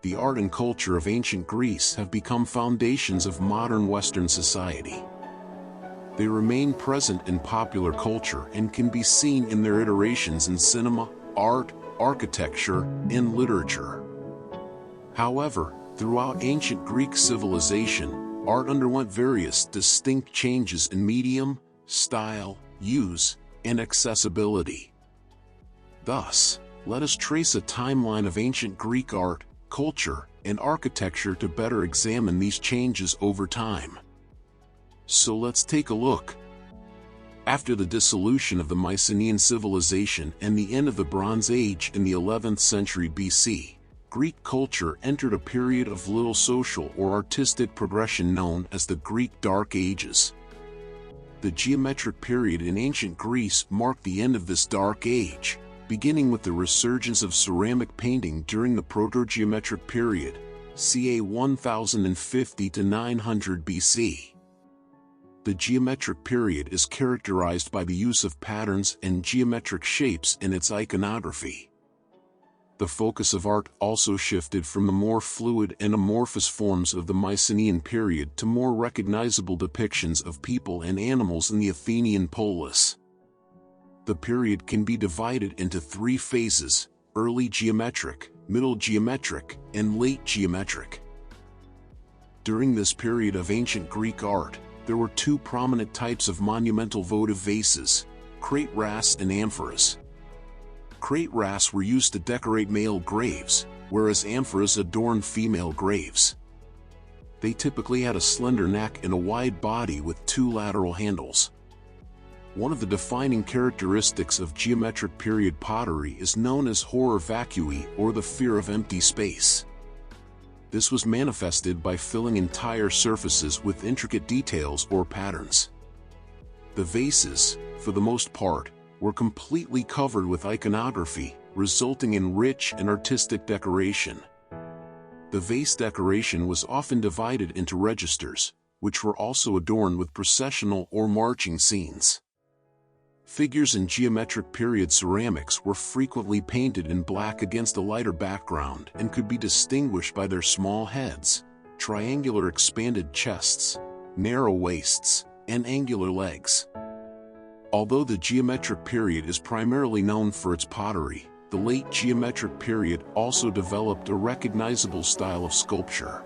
the art and culture of ancient Greece have become foundations of modern Western society. They remain present in popular culture and can be seen in their iterations in cinema, art, architecture, and literature. However, throughout ancient Greek civilization, art underwent various distinct changes in medium, style, use, and accessibility. Thus, let us trace a timeline of ancient Greek art, culture, and architecture to better examine these changes over time. So let's take a look. After the dissolution of the Mycenaean civilization and the end of the Bronze Age in the 11th century BC, Greek culture entered a period of little social or artistic progression known as the Greek Dark Ages. The geometric period in ancient Greece marked the end of this Dark Age, beginning with the resurgence of ceramic painting during the Proto-Geometric period, ca. 1050 to 900 BC. The geometric period is characterized by the use of patterns and geometric shapes in its iconography. The focus of art also shifted from the more fluid and amorphous forms of the Mycenaean period to more recognizable depictions of people and animals in the Athenian polis. The period can be divided into three phases: early geometric, middle geometric, and late geometric. During this period of ancient Greek art, there were two prominent types of monumental votive vases: crateras and amphoras. Crateras were used to decorate male graves, whereas amphoras adorned female graves. They typically had a slender neck and a wide body with two lateral handles. One of the defining characteristics of geometric period pottery is known as horror vacui, or the fear of empty space. This was manifested by filling entire surfaces with intricate details or patterns. The vases, for the most part, were completely covered with iconography, resulting in rich and artistic decoration. The vase decoration was often divided into registers, which were also adorned with processional or marching scenes. Figures in geometric period ceramics were frequently painted in black against a lighter background and could be distinguished by their small heads, triangular expanded chests, narrow waists, and angular legs. Although the geometric period is primarily known for its pottery, the late geometric period also developed a recognizable style of sculpture.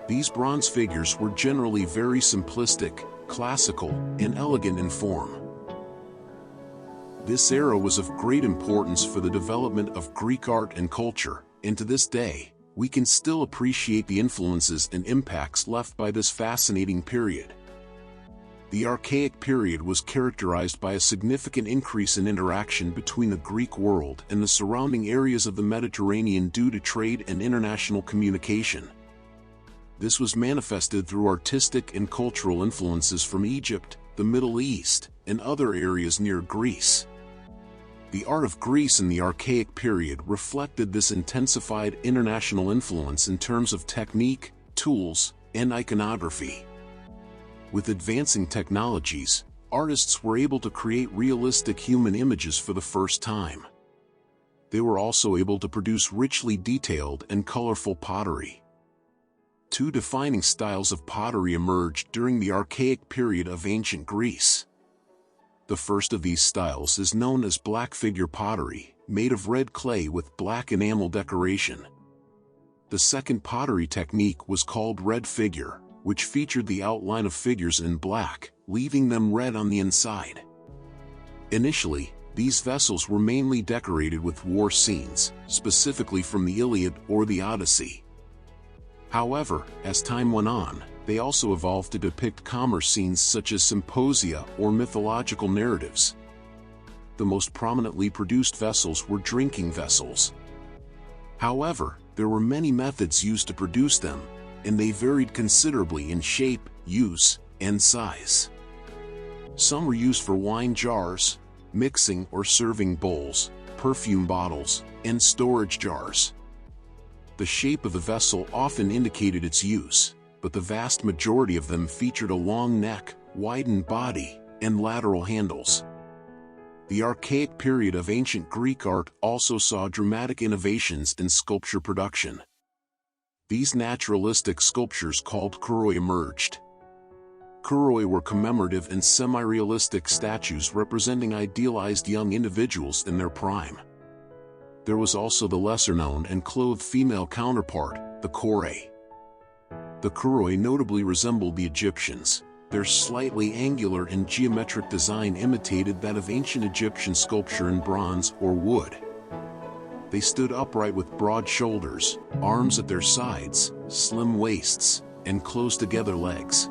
These bronze figures were generally very simplistic, classical, and elegant in form. This era was of great importance for the development of Greek art and culture, and to this day, we can still appreciate the influences and impacts left by this fascinating period. The Archaic period was characterized by a significant increase in interaction between the Greek world and the surrounding areas of the Mediterranean due to trade and international communication. This was manifested through artistic and cultural influences from Egypt, the Middle East, and other areas near Greece. The art of Greece in the Archaic period reflected this intensified international influence in terms of technique, tools, and iconography. With advancing technologies, artists were able to create realistic human images for the first time. They were also able to produce richly detailed and colorful pottery. Two defining styles of pottery emerged during the Archaic period of ancient Greece. The first of these styles is known as black figure pottery, made of red clay with black enamel decoration. The second pottery technique was called red figure, which featured the outline of figures in black, leaving them red on the inside. Initially, these vessels were mainly decorated with war scenes, specifically from the Iliad or the Odyssey. However, as time went on, they also evolved to depict commerce scenes such as symposia or mythological narratives. The most prominently produced vessels were drinking vessels. However, there were many methods used to produce them, and they varied considerably in shape, use, and size. Some were used for wine jars, mixing or serving bowls, perfume bottles, and storage jars. The shape of the vessel often indicated its use, but the vast majority of them featured a long neck, widened body, and lateral handles. The Archaic period of ancient Greek art also saw dramatic innovations in sculpture production. these naturalistic sculptures called kuroi emerged. Kuroi were commemorative and semi-realistic statues representing idealized young individuals in their prime. There was also the lesser-known and clothed female counterpart, the kore. The kuroi notably resembled the Egyptians. Their slightly angular and geometric design imitated that of ancient Egyptian sculpture in bronze or wood. They stood upright with broad shoulders, arms at their sides, slim waists, and close-together legs.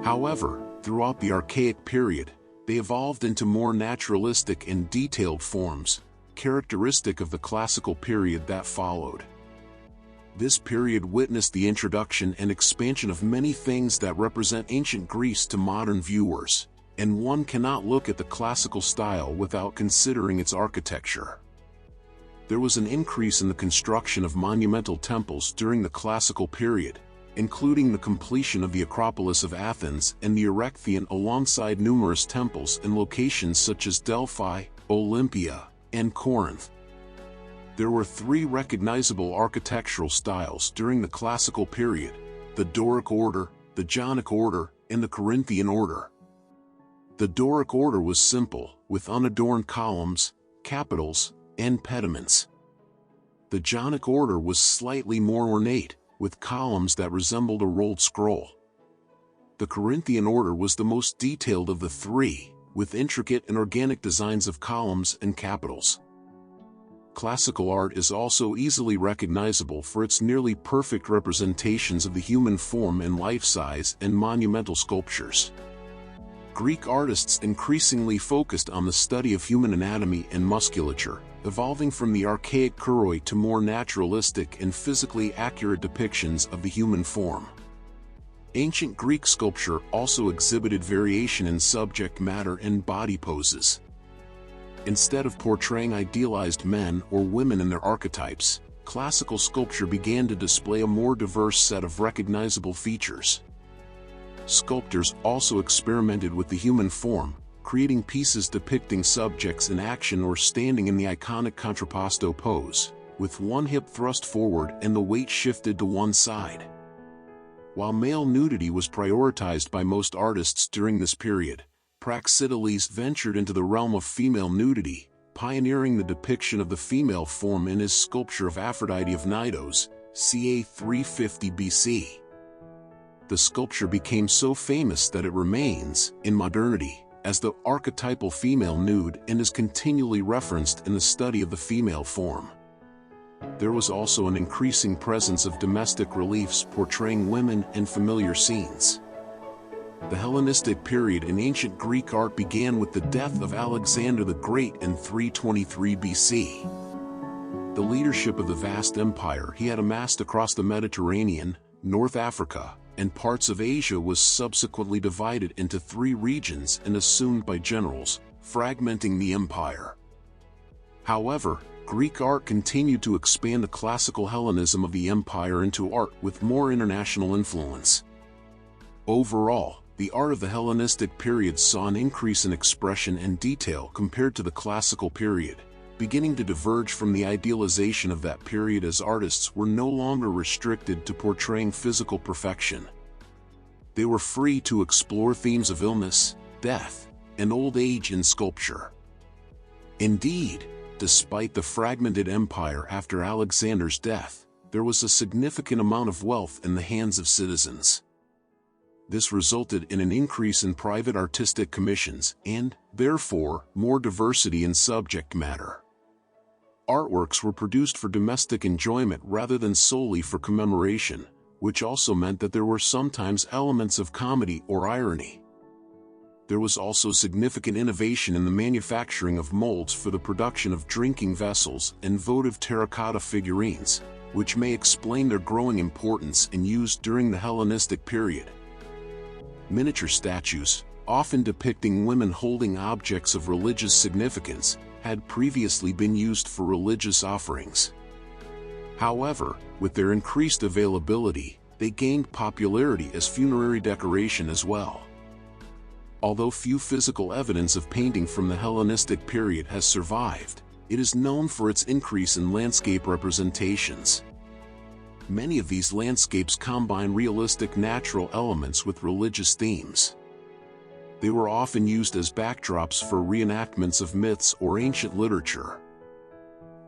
However, throughout the Archaic period, they evolved into more naturalistic and detailed forms, characteristic of the classical period that followed. This period witnessed the introduction and expansion of many things that represent ancient Greece to modern viewers, and one cannot look at the classical style without considering its architecture. There was an increase in the construction of monumental temples during the classical period, including the completion of the Acropolis of Athens and the Erechtheion alongside numerous temples in locations such as Delphi, Olympia, and Corinth. There were three recognizable architectural styles during the classical period: the Doric order, the Jonic order, and the Corinthian order. The Doric order was simple, with unadorned columns, capitals, and pediments. The Jonic order was slightly more ornate, with columns that resembled a rolled scroll. The Corinthian order was the most detailed of the three, with intricate and organic designs of columns and capitals. Classical art is also easily recognizable for its nearly perfect representations of the human form in life-size and monumental sculptures. Greek artists increasingly focused on the study of human anatomy and musculature, evolving from the archaic kuroi to more naturalistic and physically accurate depictions of the human form. Ancient Greek sculpture also exhibited variation in subject matter and body poses. Instead of portraying idealized men or women in their archetypes, classical sculpture began to display a more diverse set of recognizable features. Sculptors also experimented with the human form, creating pieces depicting subjects in action or standing in the iconic contrapposto pose, with one hip thrust forward and the weight shifted to one side. While male nudity was prioritized by most artists during this period, Praxiteles ventured into the realm of female nudity, pioneering the depiction of the female form in his sculpture of Aphrodite of Knidos, ca. 350 BC. The sculpture became so famous that it remains, in modernity, as the archetypal female nude and is continually referenced in the study of the female form. There was also an increasing presence of domestic reliefs portraying women and familiar scenes. The Hellenistic period in ancient Greek art began with the death of Alexander the Great in 323 BC. The leadership of the vast empire he had amassed across the Mediterranean, North Africa, and parts of Asia was subsequently divided into three regions and assumed by generals, fragmenting the empire. However, Greek art continued to expand the classical Hellenism of the empire into art with more international influence. Overall, the art of the Hellenistic period saw an increase in expression and detail compared to the classical period, beginning to diverge from the idealization of that period as artists were no longer restricted to portraying physical perfection. They were free to explore themes of illness, death, and old age in sculpture. Indeed, despite the fragmented empire after Alexander's death, there was a significant amount of wealth in the hands of citizens. This resulted in an increase in private artistic commissions and, therefore, more diversity in subject matter. Artworks were produced for domestic enjoyment rather than solely for commemoration, which also meant that there were sometimes elements of comedy or irony. There was also significant innovation in the manufacturing of molds for the production of drinking vessels and votive terracotta figurines, which may explain their growing importance and use during the Hellenistic period. Miniature statues, often depicting women holding objects of religious significance, had previously been used for religious offerings. However, with their increased availability, they gained popularity as funerary decoration as well. Although few physical evidence of painting from the Hellenistic period has survived, it is known for its increase in landscape representations. Many of these landscapes combine realistic natural elements with religious themes. They were often used as backdrops for reenactments of myths or ancient literature.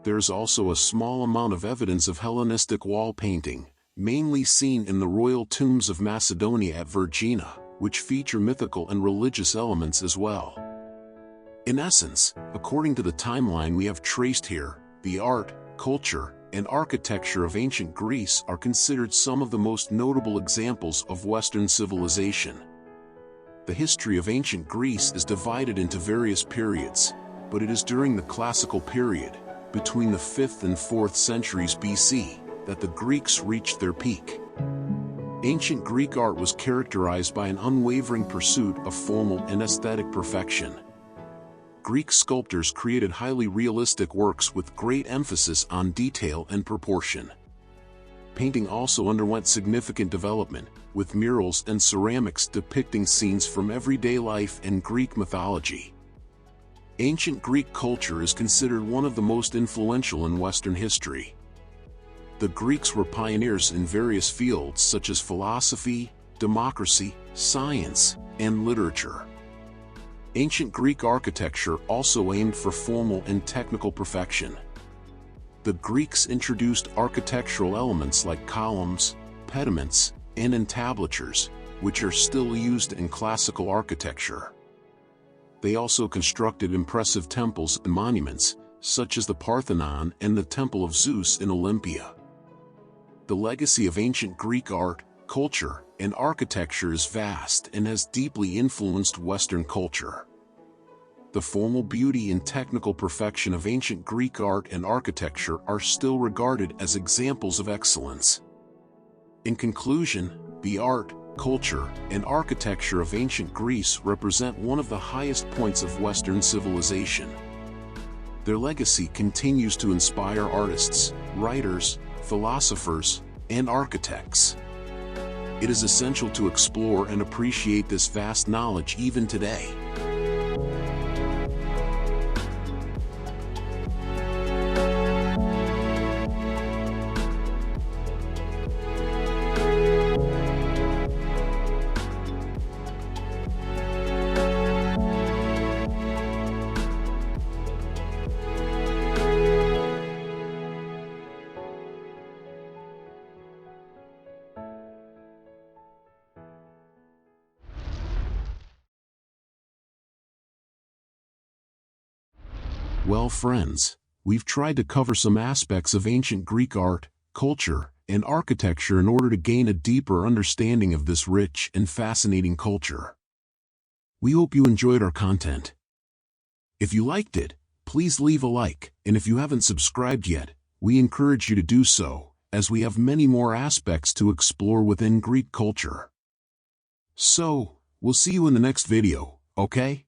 There's also a small amount of evidence of Hellenistic wall painting, mainly seen in the royal tombs of Macedonia at Vergina, which feature mythical and religious elements as well. In essence, according to the timeline we have traced here, the art, culture, and architecture of ancient Greece are considered some of the most notable examples of Western civilization. The history of ancient Greece is divided into various periods, but it is during the classical period, between the 5th and 4th centuries BC, that the Greeks reached their peak. Ancient Greek art was characterized by an unwavering pursuit of formal and aesthetic perfection. Greek sculptors created highly realistic works with great emphasis on detail and proportion. Painting also underwent significant development, with murals and ceramics depicting scenes from everyday life and Greek mythology. Ancient Greek culture is considered one of the most influential in Western history. The Greeks were pioneers in various fields such as philosophy, democracy, science, and literature. Ancient Greek architecture also aimed for formal and technical perfection. The Greeks introduced architectural elements like columns, pediments, and entablatures, which are still used in classical architecture. They also constructed impressive temples and monuments, such as the Parthenon and the Temple of Zeus in Olympia. The legacy of ancient Greek art, culture, and architecture is vast and has deeply influenced Western culture. The formal beauty and technical perfection of ancient Greek art and architecture are still regarded as examples of excellence. In conclusion, the art, culture, and architecture of ancient Greece represent one of the highest points of Western civilization. Their legacy continues to inspire artists, writers, philosophers, and architects. It is essential to explore and appreciate this vast knowledge even today. Well, friends, we've tried to cover some aspects of ancient Greek art, culture, and architecture in order to gain a deeper understanding of this rich and fascinating culture. We hope you enjoyed our content. If you liked it, please leave a like, and if you haven't subscribed yet, we encourage you to do so, as we have many more aspects to explore within Greek culture. So, we'll see you in the next video, okay?